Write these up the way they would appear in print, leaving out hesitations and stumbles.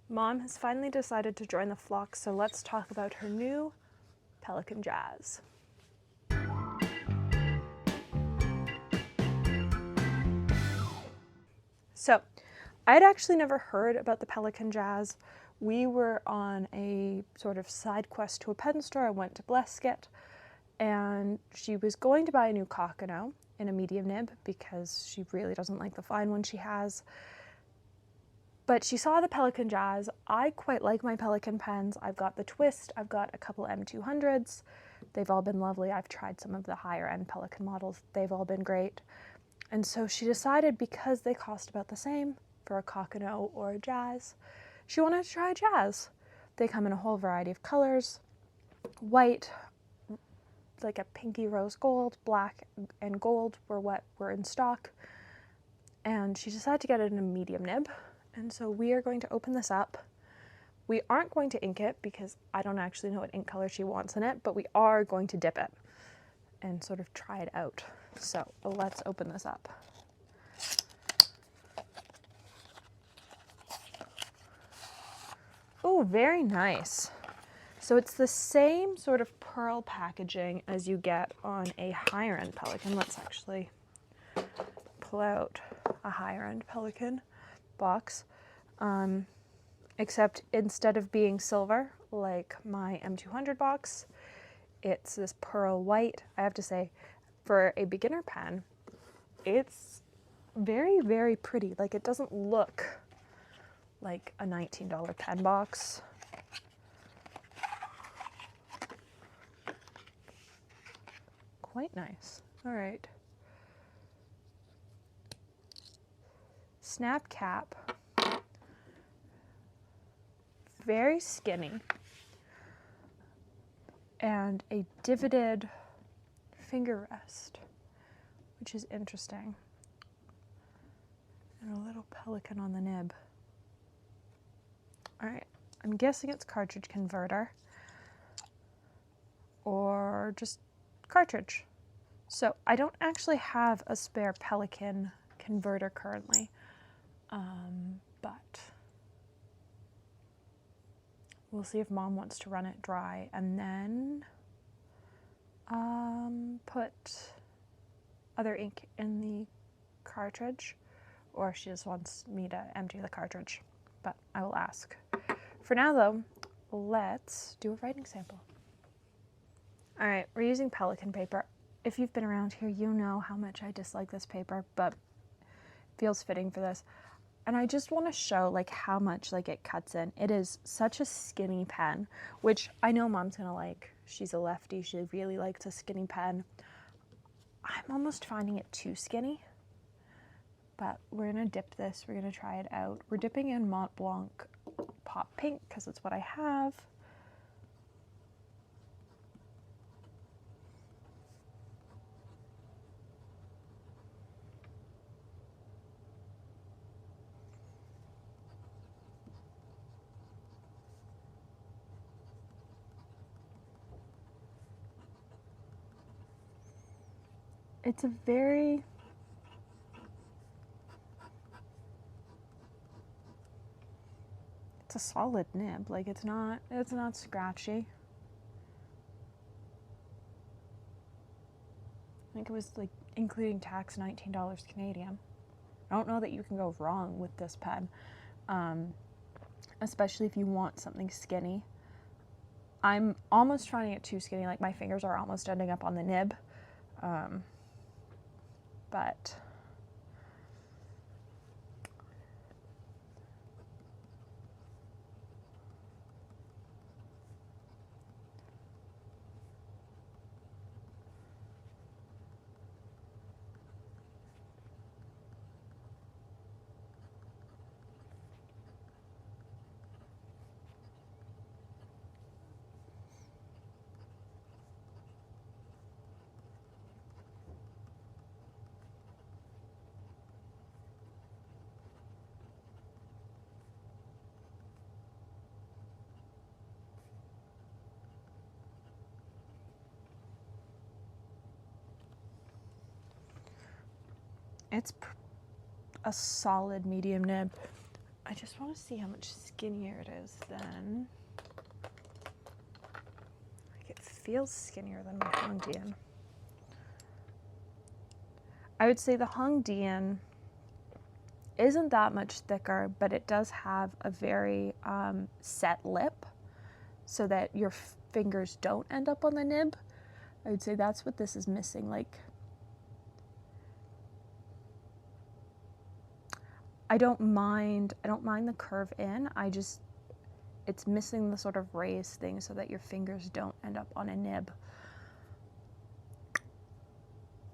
Mom has finally decided to join the flock, so let's talk about her new Pelikan Jazz. So, I had actually never heard about the Pelikan Jazz. We were on a sort of side quest to a pen store. I went to Blesket, and she was going to buy a new Cockano in a medium nib because she really doesn't like the fine one she has. But she saw the Pelikan Jazz. I quite like my Pelikan pens. I've got the Twist, I've got a couple M200s. They've all been lovely. I've tried some of the higher end Pelikan models. They've all been great. And so she decided, because they cost about the same for a Cockano or a Jazz, she wanted to try a Jazz. They come in a whole variety of colors: white, like a pinky rose gold, black and gold were what were in stock. And she decided to get it in a medium nib. And so we are going to open this up. We aren't going to ink it because I don't actually know what ink color she wants in it, but we are going to dip it and sort of try it out. So let's open this up. Oh, very nice. So it's the same sort of pearl packaging as you get on a higher end Pelikan. Let's actually pull out a higher end Pelikan box. Except instead of being silver like my M200 box, it's this pearl white. I have to say, for a beginner pen, it's very, very pretty. Like, it doesn't look like a $19 pen box. Quite nice. All right. Snap cap. Very skinny. And a divoted finger rest, which is interesting. And a little Pelikan on the nib. All right, I'm guessing it's cartridge converter or just cartridge. So I don't actually have a spare Pelikan converter currently, but we'll see if Mom wants to run it dry and then put other ink in the cartridge, or if she just wants me to empty the cartridge, but I will ask. For now though, let's do a writing sample. All right, we're using Pelikan paper. If you've been around here, you know how much I dislike this paper, but it feels fitting for this. And I just want to show like how much like it cuts in. It is such a skinny pen, which I know Mom's gonna like. She's a lefty, she really likes a skinny pen. I'm almost finding it too skinny, but we're gonna dip this, we're gonna try it out. We're dipping in Mont Blanc Pop Pink because it's what I have. It's a very it's a solid nib. Like it's not scratchy. I think it was like including tax $19 Canadian. I don't know that you can go wrong with this pen, especially if you want something skinny. I'm almost finding it too skinny, like my fingers are almost ending up on the nib, but it's a solid medium nib. I just want to see how much skinnier it is then. Like it feels skinnier than my Hongdian. I would say the Hongdian isn't that much thicker, but it does have a very set lip so that your fingers don't end up on the nib. I would say that's what this is missing. Like, I don't mind the curve in. It's missing the sort of raised thing so that your fingers don't end up on a nib.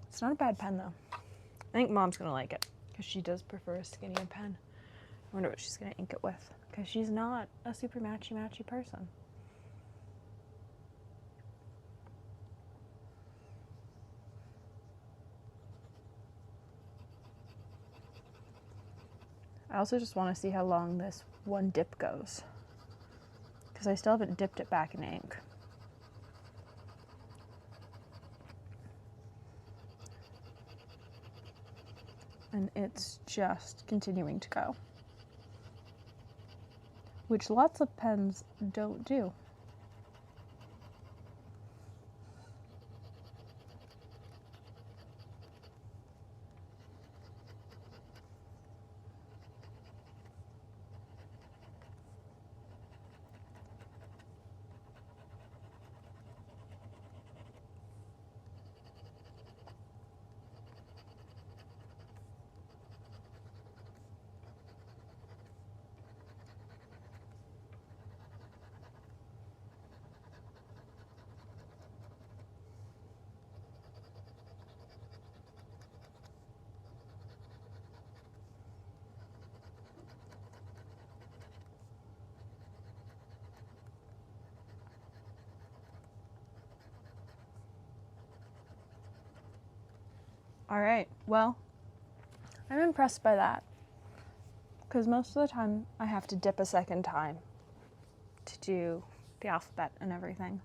It's not a bad pen though. I think Mom's gonna like it because she does prefer a skinnier pen. I wonder what she's gonna ink it with because she's not a super matchy person. I also just want to see how long this one dip goes because I still haven't dipped it back in ink. And it's just continuing to go, which lots of pens don't do. All right, well, I'm impressed by that because most of the time I have to dip a second time to do the alphabet and everything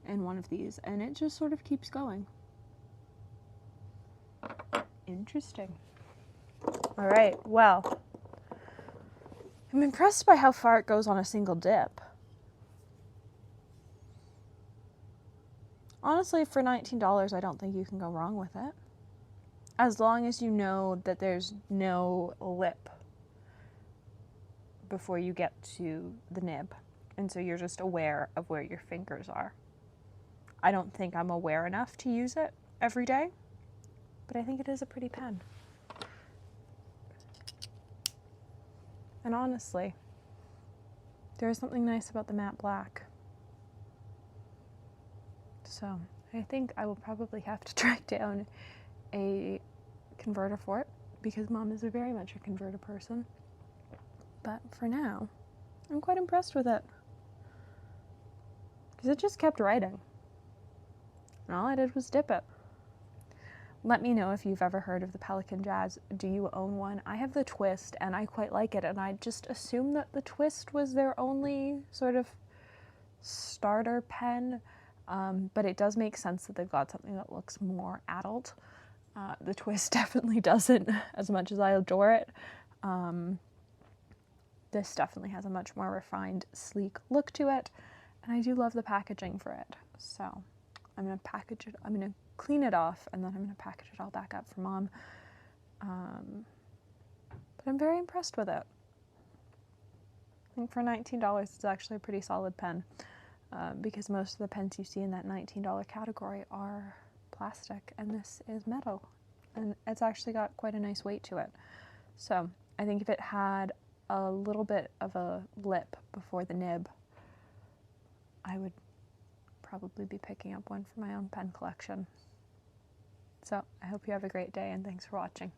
in one of these, and it just sort of keeps going. Interesting. All right, well, I'm impressed by how far it goes on a single dip. Honestly, for $19, I don't think you can go wrong with it. As long as you know that there's no lip before you get to the nib. And so you're just aware of where your fingers are. I don't think I'm aware enough to use it every day, but I think it is a pretty pen. And honestly, there is something nice about the matte black. So I think I will probably have to track down a converter for it because Mom is very much a converter person. But for now, I'm quite impressed with it because it just kept writing. And all I did was dip it. Let me know if you've ever heard of the Pelikan Jazz. Do you own one? I have the Twist and I quite like it, and I just assumed that the Twist was their only sort of starter pen, but it does make sense that they've got something that looks more adult. The Twist definitely doesn't, as much as I adore it. This definitely has a much more refined, sleek look to it, and I do love the packaging for it. So I'm going to package it, I'm going to clean it off, and then I'm going to package it all back up for Mom. But I'm very impressed with it. I think for $19, it's actually a pretty solid pen, because most of the pens you see in that $19 category are plastic, and this is metal, and it's actually got quite a nice weight to it. So I think if it had a little bit of a lip before the nib, I would probably be picking up one for my own pen collection. So I hope you have a great day, and thanks for watching.